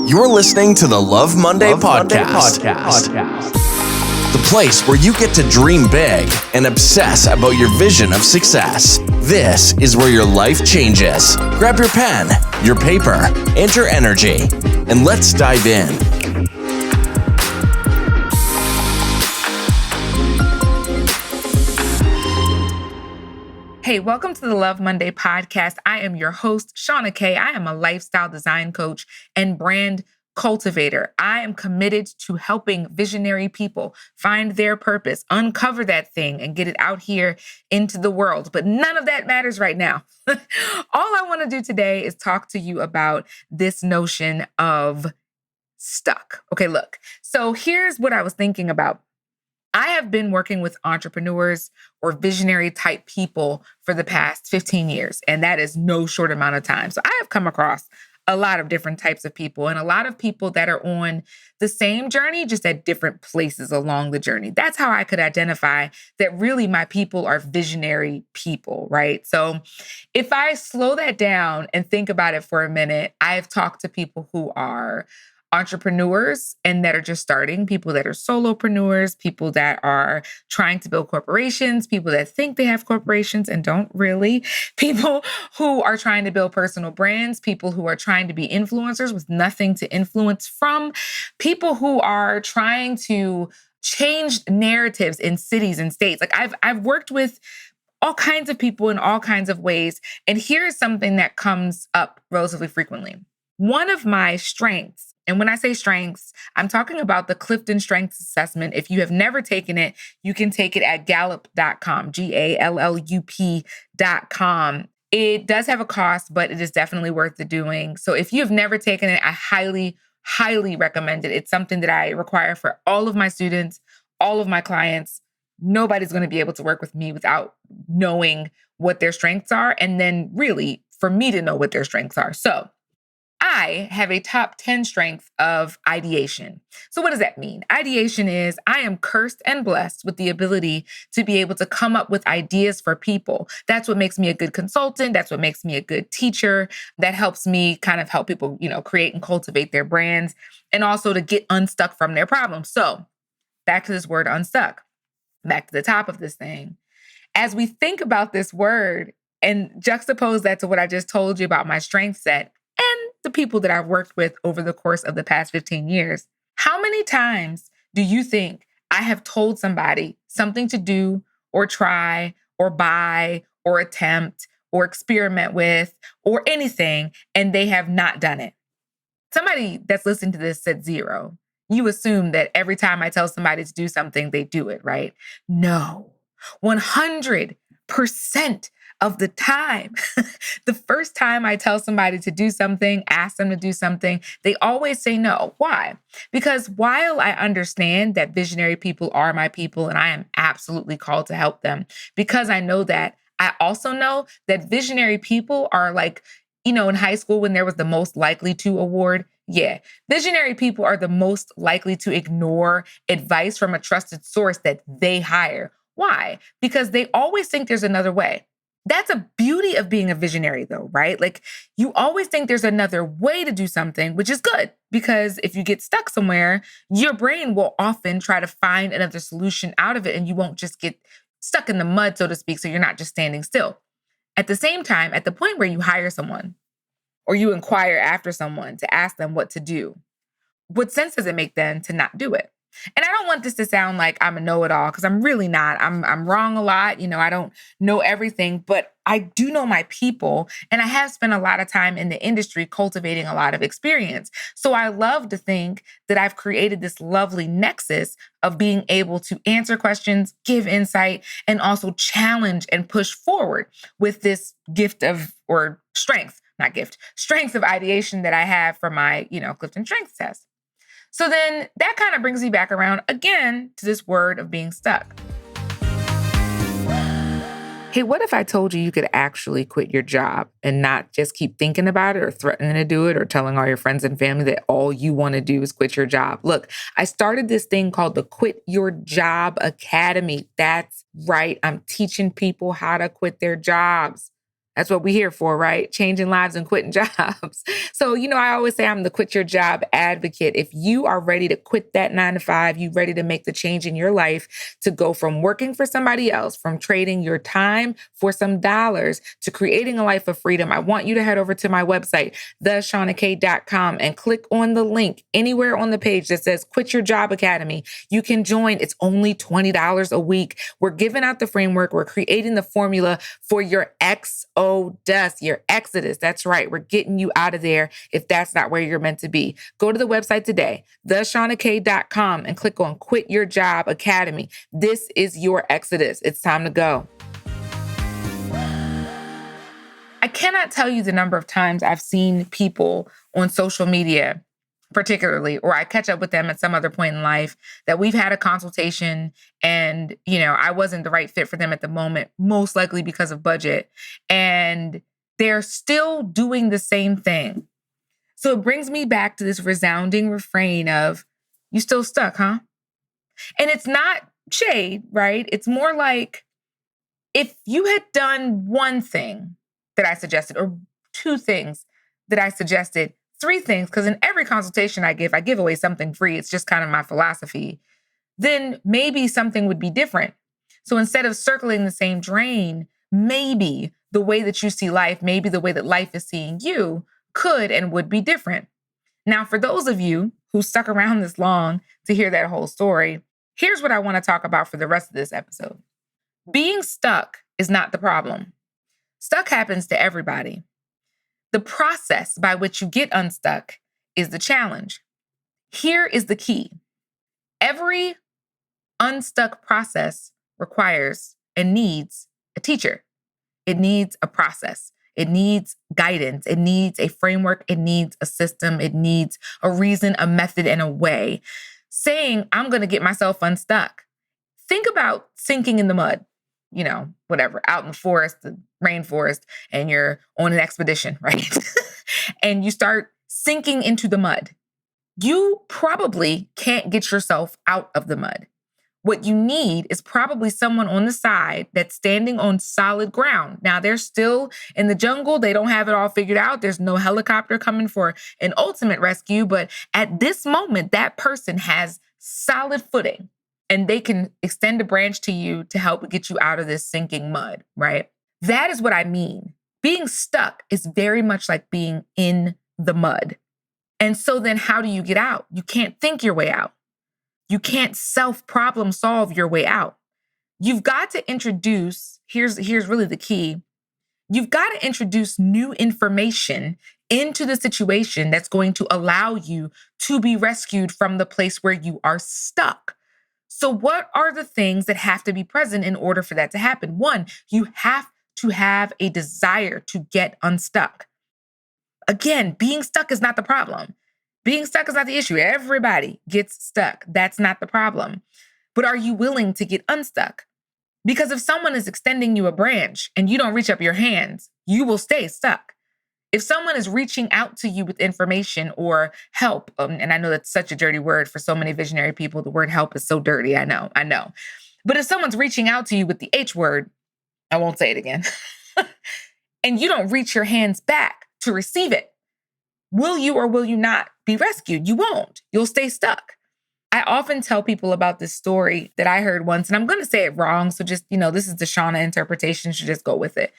You're listening to the Love Monday Podcast. The place where you get to dream big and obsess about your vision of success. This is where your life changes. Grab your pen, your paper, and your energy, and let's dive in. Hey, welcome to the Love Monday Podcast. I am your host, Shauna Kay. I am a lifestyle design coach and brand cultivator. I am committed to helping visionary people find their purpose, uncover that thing, and get it out here into the world. But none of that matters right now. All I want to do today is talk to you about this notion of stuck. Okay, look. So here's what I was thinking about. I have been working with entrepreneurs or visionary type people for the past 15 years, and that is no short amount of time. So I have come across a lot of different types of people and a lot of people that are on the same journey, just at different places along the journey. That's how I could identify that really my people are visionary people, right? So if I slow that down and think about it for a minute, I've talked to people who are entrepreneurs and that are just starting, people that are solopreneurs, people that are trying to build corporations, people that think they have corporations and don't really, people who are trying to build personal brands, people who are trying to be influencers with nothing to influence from, people who are trying to change narratives in cities and states. Like I've worked with all kinds of people in all kinds of ways. And here's something that comes up relatively frequently. One of my strengths, and when I say strengths, I'm talking about the Clifton Strengths Assessment. If you have never taken it, you can take it at gallup.com, GALLUP.com. It does have a cost, but it is definitely worth the doing. So if you have never taken it, I highly, highly recommend it. It's something that I require for all of my students, all of my clients. Nobody's going to be able to work with me without knowing what their strengths are, and then really for me to know what their strengths are. So I have a top 10 strength of ideation. So what does that mean? Ideation is I am cursed and blessed with the ability to be able to come up with ideas for people. That's what makes me a good consultant. That's what makes me a good teacher. That helps me kind of help people, create and cultivate their brands and also to get unstuck from their problems. So back to this word unstuck, back to the top of this thing. As we think about this word and juxtapose that to what I just told you about my strength set, and the people that I've worked with over the course of the past 15 years, how many times do you think I have told somebody something to do or try or buy or attempt or experiment with or anything, and they have not done it? Somebody that's listening to this said 0. You assume that every time I tell somebody to do something, they do it, right? No. 100% of the time, the first time I tell somebody to do something, ask them to do something, they always say no. Why? Because while I understand that visionary people are my people and I am absolutely called to help them, because I know that, I also know that visionary people are like, in high school when there was the most likely to award. Yeah, visionary people are the most likely to ignore advice from a trusted source that they hire. Why? Because they always think there's another way. That's a beauty of being a visionary though, right? Like you always think there's another way to do something, which is good because if you get stuck somewhere, your brain will often try to find another solution out of it and you won't just get stuck in the mud, so to speak, so you're not just standing still. At the same time, at the point where you hire someone or you inquire after someone to ask them what to do, what sense does it make then to not do it? And I don't want this to sound like I'm a know-it-all because I'm really not. I'm wrong a lot. I don't know everything, but I do know my people and I have spent a lot of time in the industry cultivating a lot of experience. So I love to think that I've created this lovely nexus of being able to answer questions, give insight, and also challenge and push forward with this gift of, or strength, not gift, strength of ideation that I have for my, Clifton Strengths test. So then that kind of brings me back around again to this word of being stuck. Hey, what if I told you you could actually quit your job and not just keep thinking about it or threatening to do it or telling all your friends and family that all you want to do is quit your job? Look, I started this thing called the Quit Your Job Academy. That's right. I'm teaching people how to quit their jobs. That's what we're here for, right? Changing lives and quitting jobs. So, I always say I'm the quit your job advocate. If you are ready to quit that 9 to 5, you ready to make the change in your life to go from working for somebody else, from trading your time for some dollars to creating a life of freedom, I want you to head over to my website, theshawnak.com, and click on the link anywhere on the page that says Quit Your Job Academy. You can join. It's only $20 a week. We're giving out the framework. We're creating the formula for your exodus, your exodus. That's right. We're getting you out of there if that's not where you're meant to be. Go to the website today, theshawnak.com, and click on Quit Your Job Academy. This is your exodus. It's time to go. I cannot tell you the number of times I've seen people on social media, particularly, or I catch up with them at some other point in life, that we've had a consultation and, I wasn't the right fit for them at the moment, most likely because of budget. And they're still doing the same thing. So it brings me back to this resounding refrain of, you still stuck, huh? And it's not shade, right? It's more like, if you had done one thing that I suggested, or two things that I suggested, three things, because in every consultation I give away something free. It's just kind of my philosophy. Then maybe something would be different. So instead of circling the same drain, maybe the way that you see life, maybe the way that life is seeing you could and would be different. Now, for those of you who stuck around this long to hear that whole story, here's what I want to talk about for the rest of this episode. Being stuck is not the problem. Stuck happens to everybody. The process by which you get unstuck is the challenge. Here is the key. Every unstuck process requires and needs a teacher. It needs a process. It needs guidance. It needs a framework. It needs a system. It needs a reason, a method, and a way. Saying, I'm going to get myself unstuck. Think about sinking in the mud. Whatever, out in the forest, the rainforest, and you're on an expedition, right? And you start sinking into the mud. You probably can't get yourself out of the mud. What you need is probably someone on the side that's standing on solid ground. Now, they're still in the jungle. They don't have it all figured out. There's no helicopter coming for an ultimate rescue. But at this moment, that person has solid footing. And they can extend a branch to you to help get you out of this sinking mud, right? That is what I mean. Being stuck is very much like being in the mud. And so then how do you get out? You can't think your way out. You can't self-problem solve your way out. You've got to introduce, here's really the key. You've got to introduce new information into the situation that's going to allow you to be rescued from the place where you are stuck. So what are the things that have to be present in order for that to happen? One, you have to have a desire to get unstuck. Again, being stuck is not the problem. Being stuck is not the issue. Everybody gets stuck. That's not the problem. But are you willing to get unstuck? Because if someone is extending you a branch and you don't reach up your hands, you will stay stuck. If someone is reaching out to you with information or help, and I know that's such a dirty word for so many visionary people, the word help is so dirty, I know. But if someone's reaching out to you with the H word, I won't say it again, and you don't reach your hands back to receive it, will you or will you not be rescued? You won't. You'll stay stuck. I often tell people about this story that I heard once, and I'm going to say it wrong, so just, this is the Shauna interpretation, so just go with it.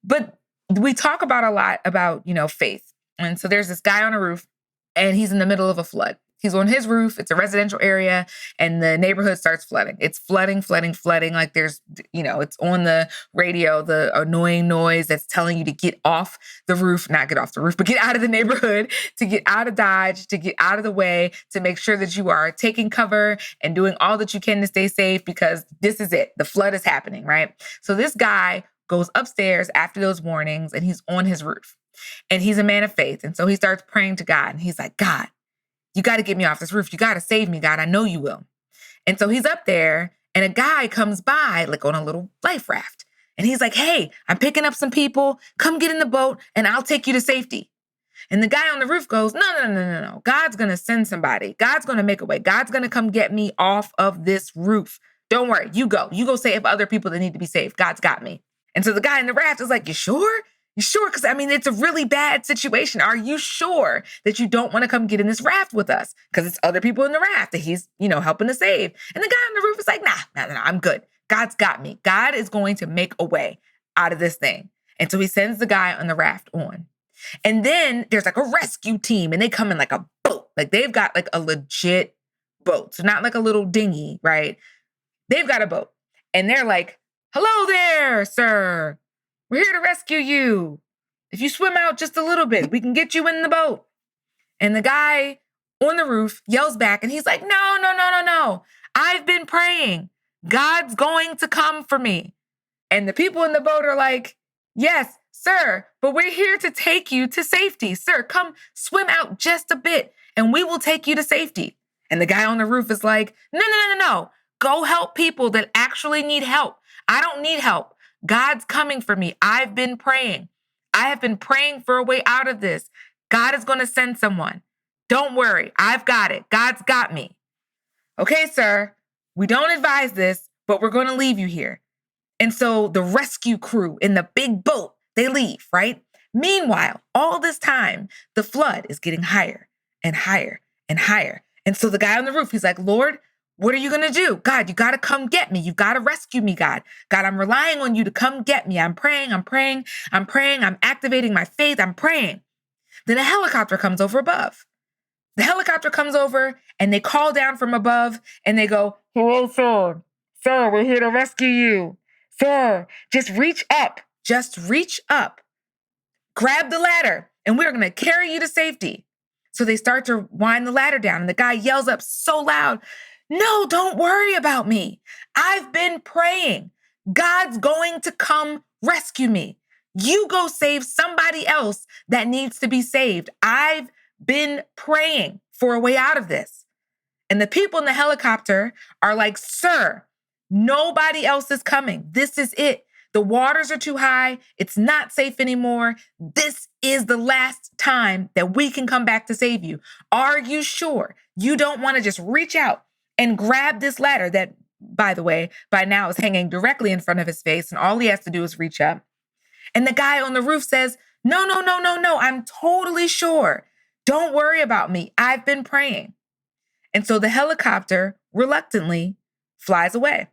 But we talk about a lot about, faith. And so there's this guy on a roof and he's in the middle of a flood. He's on his roof. It's a residential area and the neighborhood starts flooding. It's flooding. Like there's, it's on the radio, the annoying noise that's telling you to get off the roof, not get off the roof, but get out of the neighborhood, to get out of Dodge, to get out of the way, to make sure that you are taking cover and doing all that you can to stay safe because this is it. The flood is happening, right? So this guy goes upstairs after those warnings and he's on his roof and he's a man of faith. And so he starts praying to God and he's like, God, you got to get me off this roof. You got to save me, God. I know you will. And so he's up there and a guy comes by like on a little life raft. And he's like, hey, I'm picking up some people. Come get in the boat and I'll take you to safety. And the guy on the roof goes, no. God's going to send somebody. God's going to make a way. God's going to come get me off of this roof. Don't worry. You go. You go save other people that need to be saved. God's got me. And so the guy in the raft is like, you sure? You sure? Because it's a really bad situation. Are you sure that you don't want to come get in this raft with us? Because it's other people in the raft that he's, helping to save. And the guy on the roof is like, nah, I'm good. God's got me. God is going to make a way out of this thing. And so he sends the guy on the raft on. And then there's like a rescue team and they come in like a boat. Like they've got like a legit boat. So not like a little dinghy, right? They've got a boat. And they're like, hello there, sir. We're here to rescue you. If you swim out just a little bit, we can get you in the boat. And the guy on the roof yells back and he's like, no. I've been praying. God's going to come for me. And the people in the boat are like, yes, sir, but we're here to take you to safety. Sir, come swim out just a bit and we will take you to safety. And the guy on the roof is like, no. Go help people that actually need help. I don't need help. God's coming for me. I've been praying. I have been praying for a way out of this. God is going to send someone. Don't worry. I've got it. God's got me. Okay, sir, we don't advise this, but we're going to leave you here. And so the rescue crew in the big boat, they leave, right? Meanwhile, all this time, the flood is getting higher and higher and higher. And so the guy on the roof, he's like, Lord, what are you going to do? God, you got to come get me. You got to rescue me, God. God, I'm relying on you to come get me. I'm praying. I'm activating my faith. I'm praying. Then a helicopter comes over above. The helicopter comes over and they call down from above and they go, hello, sir. Sir, we're here to rescue you. Sir, just reach up. Grab the ladder and we're going to carry you to safety. So they start to wind the ladder down and the guy yells up so loud, no, don't worry about me. I've been praying. God's going to come rescue me. You go save somebody else that needs to be saved. I've been praying for a way out of this. And the people in the helicopter are like, sir, nobody else is coming. This is it. The waters are too high. It's not safe anymore. This is the last time that we can come back to save you. Are you sure you don't want to just reach out and grab this ladder that, by the way, by now is hanging directly in front of his face and all he has to do is reach up? And the guy on the roof says, no, I'm totally sure. Don't worry about me. I've been praying. And so the helicopter reluctantly flies away.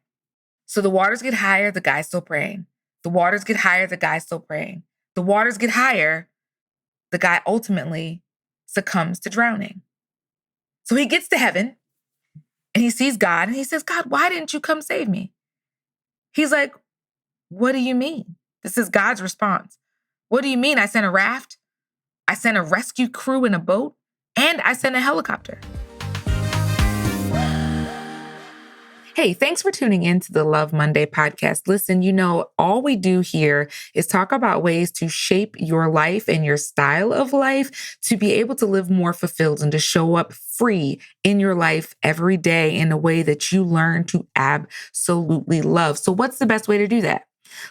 So the waters get higher, the guy's still praying. The waters get higher, the guy's still praying. The waters get higher, the guy ultimately succumbs to drowning. So he gets to heaven and he sees God and he says, God, why didn't you come save me? He's like, what do you mean? This is God's response. What do you mean? I sent a raft, I sent a rescue crew in a boat, and I sent a helicopter. Hey, thanks for tuning in to the Love Monday podcast. Listen, all we do here is talk about ways to shape your life and your style of life to be able to live more fulfilled and to show up free in your life every day in a way that you learn to absolutely love. So what's the best way to do that?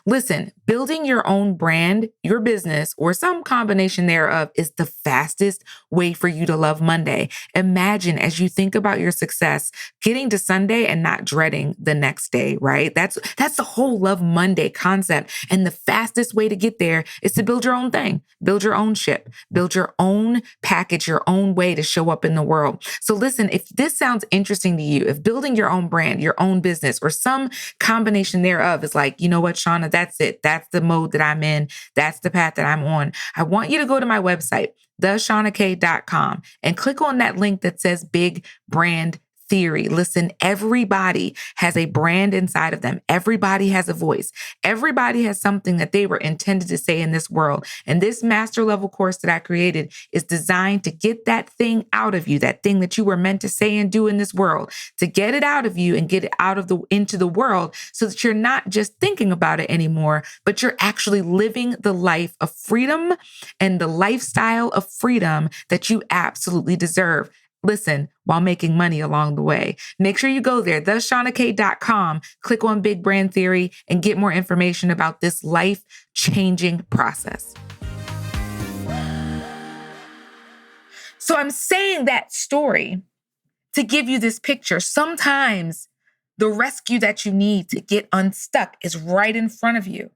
Listen, building your own brand, your business, or some combination thereof is the fastest way for you to love Monday. Imagine as you think about your success, getting to Sunday and not dreading the next day, right? That's the whole Love Monday concept. And the fastest way to get there is to build your own thing, build your own ship, build your own package, your own way to show up in the world. So listen, if this sounds interesting to you, if building your own brand, your own business, or some combination thereof is like, you know what, Shauna, that's it. That's the mode that I'm in. That's the path that I'm on. I want you to go to my website, theshaunak.com, and click on that link that says Big Brand Theory. Listen, everybody has a brand inside of them. Everybody has a voice. Everybody has something that they were intended to say in this world. And this master level course that I created is designed to get that thing out of you, that thing that you were meant to say and do in this world, to get it out of you and get it into the world so that you're not just thinking about it anymore, but you're actually living the life of freedom and the lifestyle of freedom that you absolutely deserve. Listen, while making money along the way. Make sure you go there, theshaunak.com, click on Big Brand Theory, and get more information about this life-changing process. So I'm saying that story to give you this picture. Sometimes the rescue that you need to get unstuck is right in front of you.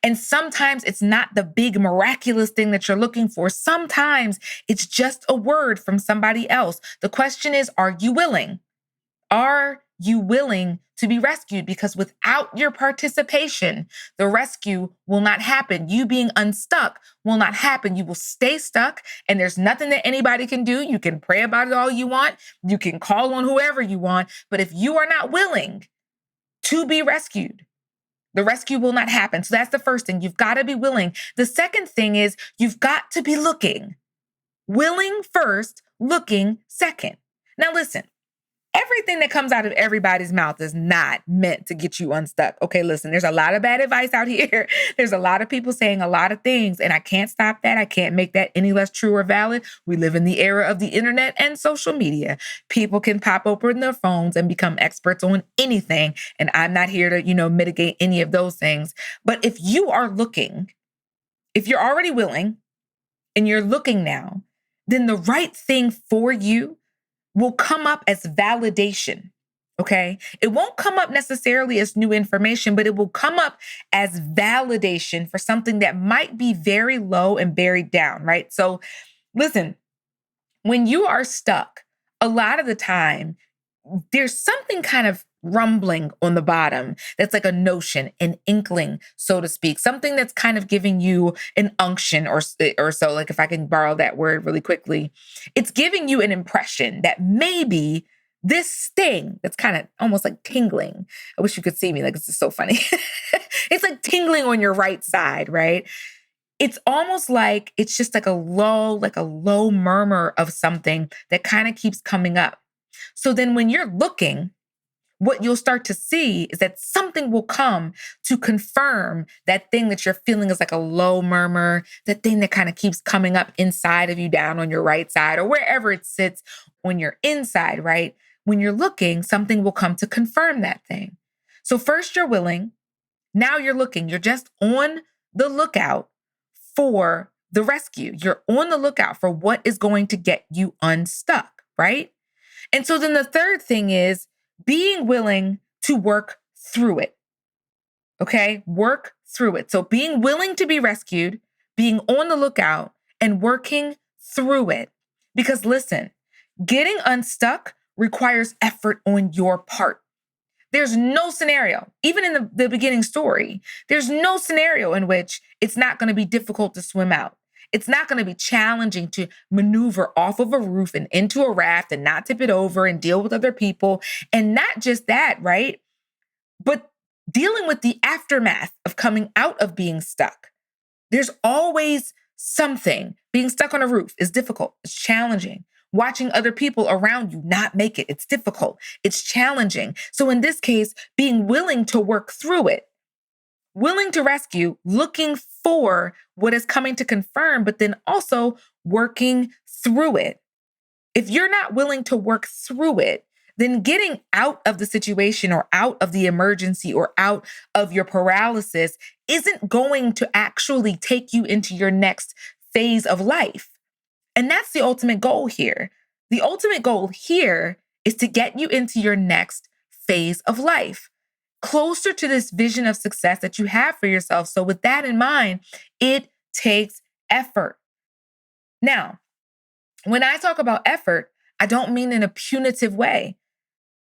And sometimes it's not the big miraculous thing that you're looking for. Sometimes it's just a word from somebody else. The question is, are you willing? Are you willing to be rescued? Because without your participation, the rescue will not happen. You being unstuck will not happen. You will stay stuck, and there's nothing that anybody can do. You can pray about it all you want. You can call on whoever you want. But if you are not willing to be rescued, the rescue will not happen. So that's the first thing. You've got to be willing. The second thing is you've got to be looking. Willing first, looking second. Now listen, everything that comes out of everybody's mouth is not meant to get you unstuck. Okay, listen, there's a lot of bad advice out here. There's a lot of people saying a lot of things, and I can't stop that. I can't make that any less true or valid. We live in the era of the internet and social media. People can pop open their phones and become experts on anything, and I'm not here to, mitigate any of those things. But if you are looking, if you're already willing and you're looking now, then the right thing for you will come up as validation, okay? It won't come up necessarily as new information, but it will come up as validation for something that might be very low and buried down, right? So listen, when you are stuck, a lot of the time, there's something kind of rumbling on the bottom that's like a notion, an inkling, so to speak, something that's kind of giving you an unction or so, like if I can borrow that word really quickly, it's giving you an impression that maybe this thing that's kind of almost like tingling. I wish you could see me, like this is so funny. It's like tingling on your right side, right? It's almost like it's just like a low murmur of something that kind of keeps coming up. So then when you're looking, what you'll start to see is that something will come to confirm that thing that you're feeling is like a low murmur, that thing that kind of keeps coming up inside of you, down on your right side or wherever it sits on your inside, right? When you're looking, something will come to confirm that thing. So first you're willing, now you're looking, you're just on the lookout for the rescue. You're on the lookout for what is going to get you unstuck, right? And so then the third thing is being willing to work through it. Okay? Work through it. So being willing to be rescued, being on the lookout, and working through it. Because listen, getting unstuck requires effort on your part. There's no scenario, even in the beginning story, there's no scenario in which it's not going to be difficult to swim out. It's not going to be challenging to maneuver off of a roof and into a raft and not tip it over and deal with other people. And not just that, right? But dealing with the aftermath of coming out of being stuck. There's always something. Being stuck on a roof is difficult. It's challenging. Watching other people around you not make it, it's difficult. It's challenging. So in this case, being willing to work through it, willing to rescue, looking for what is coming to confirm, but then also working through it. If you're not willing to work through it, then getting out of the situation or out of the emergency or out of your paralysis isn't going to actually take you into your next phase of life. And that's the ultimate goal here. The ultimate goal here is to get you into your next phase of life, closer to this vision of success that you have for yourself. So with that in mind, it takes effort. Now, when I talk about effort, I don't mean in a punitive way.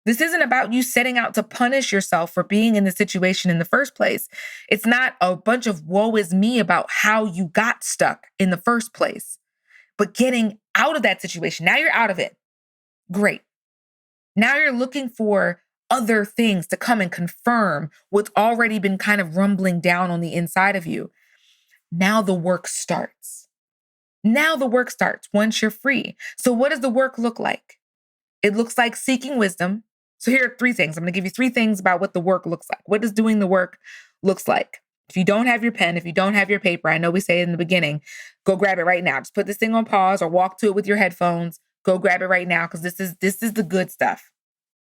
This isn't about you setting out to punish yourself for being in the situation in the first place. It's not a bunch of woe is me about how you got stuck in the first place, but getting out of that situation. Now you're out of it. Great. Now you're looking for other things to come and confirm what's already been kind of rumbling down on the inside of you. Now the work starts. Now the work starts once you're free. So what does the work look like? It looks like seeking wisdom. So here are three things. I'm going to give you three things about what the work looks like. What does doing the work looks like? If you don't have your pen, if you don't have your paper, I know we say it in the beginning, go grab it right now. Just put this thing on pause or walk to it with your headphones. Go grab it right now because this is the good stuff.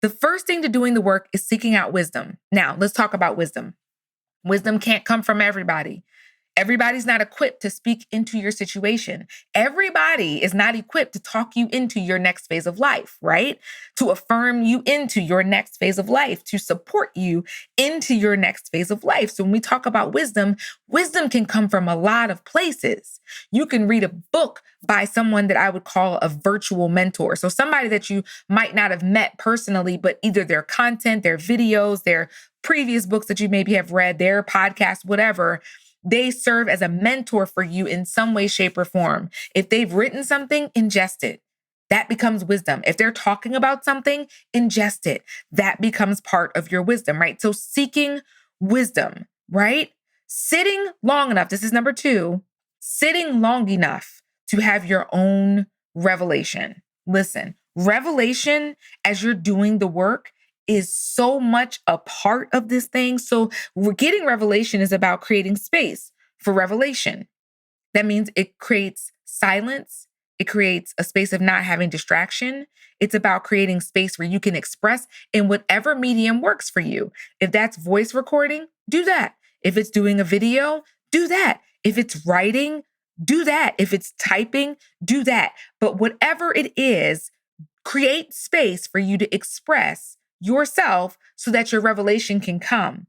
The first thing to doing the work is seeking out wisdom. Now, let's talk about wisdom. Wisdom can't come from everybody. Everybody's not equipped to speak into your situation. Everybody is not equipped to talk you into your next phase of life, right? To affirm you into your next phase of life, to support you into your next phase of life. So when we talk about wisdom, wisdom can come from a lot of places. You can read a book by someone that I would call a virtual mentor. So somebody that you might not have met personally, but either their content, their videos, their previous books that you maybe have read, their podcast, whatever, they serve as a mentor for you in some way, shape, or form. If they've written something, ingest it. That becomes wisdom. If they're talking about something, ingest it. That becomes part of your wisdom, right? So seeking wisdom, right? Sitting long enough. This is number 2. Sitting long enough to have your own revelation. Listen, revelation as you're doing the work is so much a part of this thing. So getting revelation is about creating space for revelation. That means it creates silence. It creates a space of not having distraction. It's about creating space where you can express in whatever medium works for you. If that's voice recording, do that. If it's doing a video, do that. If it's writing, do that. If it's typing, do that. But whatever it is, create space for you to express yourself so that your revelation can come.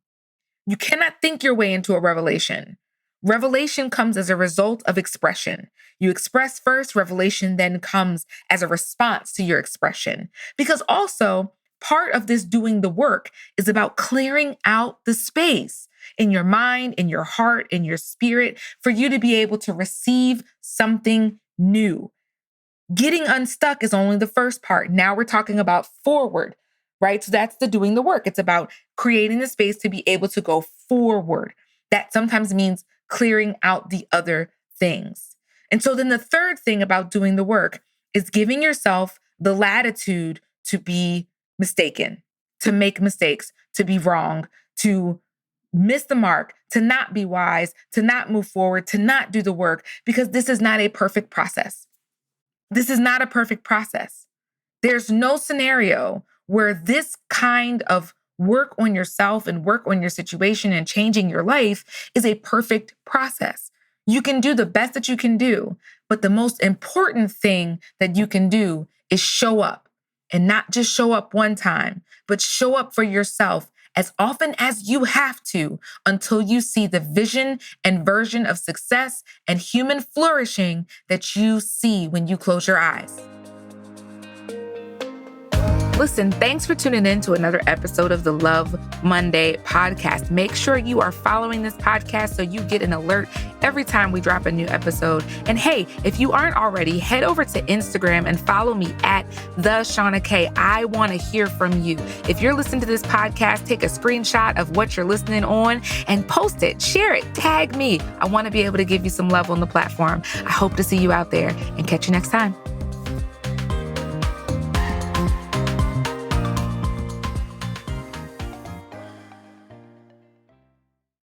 You cannot think your way into a revelation. Revelation comes as a result of expression. You express first, revelation then comes as a response to your expression. Because also, part of this doing the work is about clearing out the space in your mind, in your heart, in your spirit, for you to be able to receive something new. Getting unstuck is only the first part. Now we're talking about forward, right? So that's the doing the work. It's about creating the space to be able to go forward. That sometimes means clearing out the other things. And so then the third thing about doing the work is giving yourself the latitude to be mistaken, to make mistakes, to be wrong, to miss the mark, to not be wise, to not move forward, to not do the work, because this is not a perfect process. This is not a perfect process. There's no scenario where this kind of work on yourself and work on your situation and changing your life is a perfect process. You can do the best that you can do, but the most important thing that you can do is show up, and not just show up one time, but show up for yourself as often as you have to until you see the vision and version of success and human flourishing that you see when you close your eyes. Listen, thanks for tuning in to another episode of the Love Monday podcast. Make sure you are following this podcast so you get an alert every time we drop a new episode. And hey, if you aren't already, head over to Instagram and follow me at @TheShaunaK. I want to hear from you. If you're listening to this podcast, take a screenshot of what you're listening on and post it, share it, tag me. I want to be able to give you some love on the platform. I hope to see you out there and catch you next time.